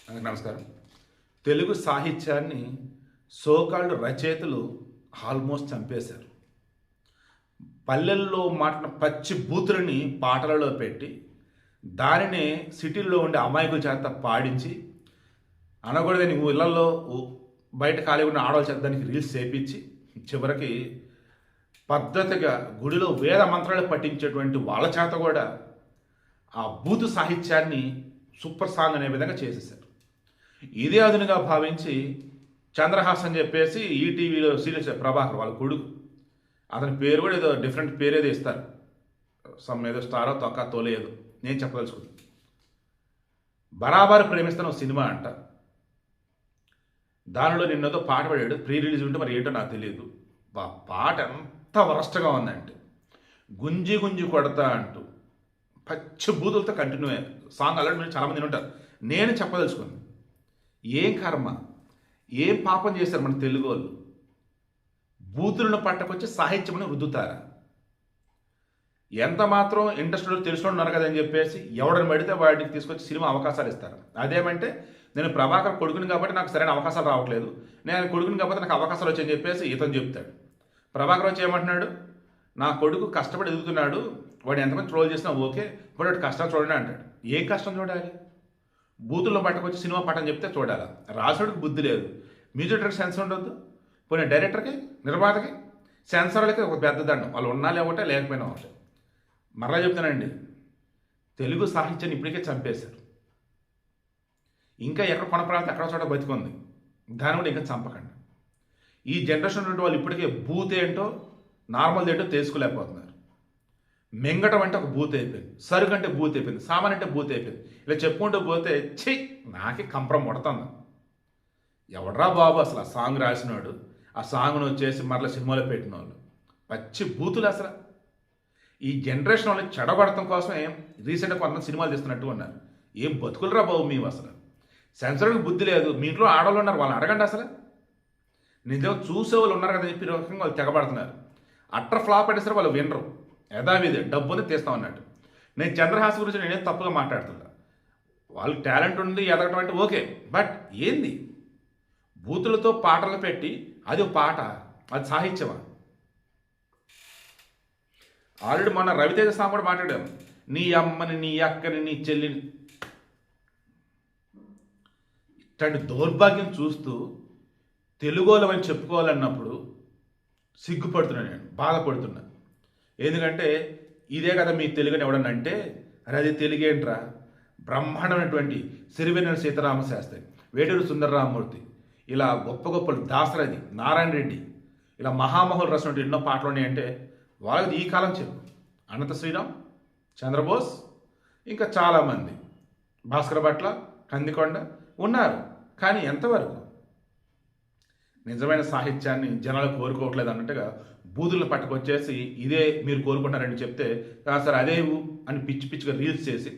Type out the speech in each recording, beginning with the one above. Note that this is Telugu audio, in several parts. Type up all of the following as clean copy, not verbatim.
అందరికీ నమస్కారం. తెలుగు సాహిత్యాన్ని సోకాల్డ్ రచయితలు ఆల్మోస్ట్ చంపేశారు. పల్లెల్లో మాట్లాడిన పచ్చి బూతులని పాటలలో పెట్టి దానినే సిటీల్లో ఉండే అమాయకుల చేత పాడించి అనకూడదని ఇళ్లలో బయట ఖాళీ ఉన్న ఆడవాళ్ళ చేత దానికి రీల్స్ చేపించి చివరికి పద్ధతిగా గుడిలో వేద మంత్రాలు పఠించేటువంటి వాళ్ళ చేత కూడా ఆ బూతు సాహిత్యాన్ని సూపర్ సాంగ్ అనే విధంగా చేసేసారు. ఇదే అదునుగా భావించి చంద్రహాస్ అని చెప్పేసి ఈటీవీలో సీరియస్ ప్రభాకర్ వాళ్ళ కొడుకు, అతని పేరు కూడా ఏదో డిఫరెంట్ పేరు ఏదో ఇస్తారు, సమ్ ఏదో స్టారో తొక్క తోలేదో నేను చెప్పదలుచుకుంది. బరాబర్ ప్రేమిస్తున్న సినిమా అంట, దానిలో నిన్నతో పాట పడాడు. ప్రీ రిలీజ్ ఉంటే మరి ఏంటో నాకు తెలియదు. పాట ఎంత వరస్ట్గా ఉందంటే గుంజి గుంజి కొడతా అంటూ పచ్చి బూతులతో కంటిన్యూ అయ్యారు. సాంగ్ ఆల్రెడీ మీరు చాలామంది ఉంటారు. నేను చెప్పదలుచుకుంది, ఏం కర్మ, ఏం పాపం చేశారు మన తెలుగు వాళ్ళు? బూతులను పట్టకొచ్చి సాహిత్యమని రుద్దుతారా? ఎంత మాత్రం ఇండస్ట్రీలో తెలుసుకుని ఉన్నారు కదని చెప్పేసి ఎవడని పడితే వాడికి తీసుకొచ్చి సినిమా అవకాశాలు ఇస్తారు. అదేమంటే నేను ప్రభాకర్ కొడుకుని కాబట్టి నాకు సరైన అవకాశాలు రావట్లేదు, నేను కొడుకుని కాబట్టి నాకు అవకాశాలు వచ్చాయని చెప్పేసి ఇతను చెప్తాడు. ప్రభాకర్ వచ్చి ఏమంటున్నాడు, నా కొడుకు కష్టపడి ఎదుగుతున్నాడు, వాడు ఎంతమంది ట్రోల్ చేసినా ఓకే, ఇప్పుడు వాడు కష్టం చూడండి అంటాడు. ఏం కష్టం చూడాలి? బూతుల్లో పట్టుకొచ్చి సినిమా పాఠం చెప్తే చూడాలా? రాసుడికి బుద్ధి లేదు, మ్యూజిక్ డైరెక్టర్ సెన్స్ ఉండొద్దు, పోనీ డైరెక్టర్కి నిర్మాతకి సెన్సర్లకి ఒక పెద్ద దండం, వాళ్ళు ఉన్నా లేకపోతే లేకపోయినా ఒకటే. మరలా చెప్తానండి, తెలుగు సాహిత్యాన్ని ఇప్పటికే చంపేశారు. ఇంకా ఎక్కడ కొన ప్రాంతం ఎక్కడ చోట బతికుంది, దాన్ని కూడా ఇంకా చంపకండి. ఈ జనరేషన్ నుండి వాళ్ళు ఇప్పటికే బూత్ ఏంటో నార్మల్ ఏంటో తెలుసుకోలేకపోతున్నారు. మెంగటం అంటే ఒక బూత్ అయిపోయింది, సరుకు అంటే బూత్ అయిపోయింది, సామాన్ అంటే బూత్ అయిపోయింది. ఇలా చెప్పుకుంటూ పోతే ఛీ నాకే కంపరం ముడుతుంది. ఎవడ్రా బాబు అసలు ఆ సాంగ్ రాసినాడు, ఆ సాంగ్ను వచ్చేసి మరలా సినిమాలో పెట్టిన వాళ్ళు పచ్చి బూతులు. అసలు ఈ జనరేషన్ వాళ్ళని చెడగొడటం కోసమే రీసెంట్గా కొంతమంది సినిమాలు తీస్తున్నట్టు ఉన్నారు. ఏం బతుకులరా బాబు మేము? అసలు సెన్సర్కి బుద్ధి లేదు. మీ ఇంట్లో ఆడవాళ్ళు ఉన్నారు, వాళ్ళని అడగండి. అసలు నిజం చూసే వాళ్ళు ఉన్నారు కదా చెప్పి రకంగా వాళ్ళు తెగబడుతున్నారు. అట్టర్ ఫ్లాప్ అంటే సరే వాళ్ళు వినరు, యథావిధి డబ్బుని తీస్తామన్నట్టు. నేను చంద్రహాస్ గురించి నేనేం తప్పుగా మాట్లాడుతున్నా, వాళ్ళకి టాలెంట్ ఉంది ఎదగటం అంటే ఓకే, బట్ ఏంది బూతులతో పాటలు పెట్టి అది పాట, అది సాహిత్యమా? ఆల్రెడీ మొన్న రవితేజ సాంగ్ కూడా మాట్లాడాము, నీ అమ్మని నీ అక్కని నీ చెల్లిని. ఇట్లాంటి దౌర్భాగ్యం చూస్తూ తెలుగోళ్ళమని చెప్పుకోవాలన్నప్పుడు సిగ్గుపడుతున్నా, నేను బాధపడుతున్నా. ఎందుకంటే ఇదే కదా మీ తెలుగుని ఎవడన్నా అంటే అరే అది తెలుగేంట్రా, బ్రహ్మాండమైనటువంటి సిరివెన్నెల సీతారామ శాస్త్రి, వేటూరు సుందరరామమూర్తి, ఇలా గొప్ప గొప్పలు దాసరథి, నారాయణ రెడ్డి, ఇలా మహామహులు రాసినటువంటి ఎన్నో పాటలు ఉన్నాయంటే వాళ్ళది ఈ కాలం చెప్పు. అనంత శ్రీరామ్, చంద్రబోస్, ఇంకా చాలామంది, భాస్కర భట్ల, కందికొండ ఉన్నారు. కానీ ఎంతవరకు నిజమైన సాహిత్యాన్ని జనాలు కోరుకోవట్లేదు అన్నట్టుగా బూదులను పట్టుకొచ్చేసి ఇదే మీరు కోరుకుంటారని చెప్తే సరే అదేవు అని పిచ్చి పిచ్చిగా రీల్స్ చేసి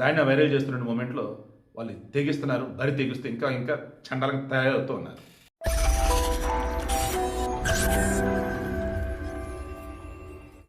దాన్ని వైరల్ చేస్తున్న మూమెంట్లో వాళ్ళు తెగిస్తున్నారు. బరి తెగిస్తూ ఇంకా ఇంకా చండాలంగా తయారవుతూ ఉన్నారు.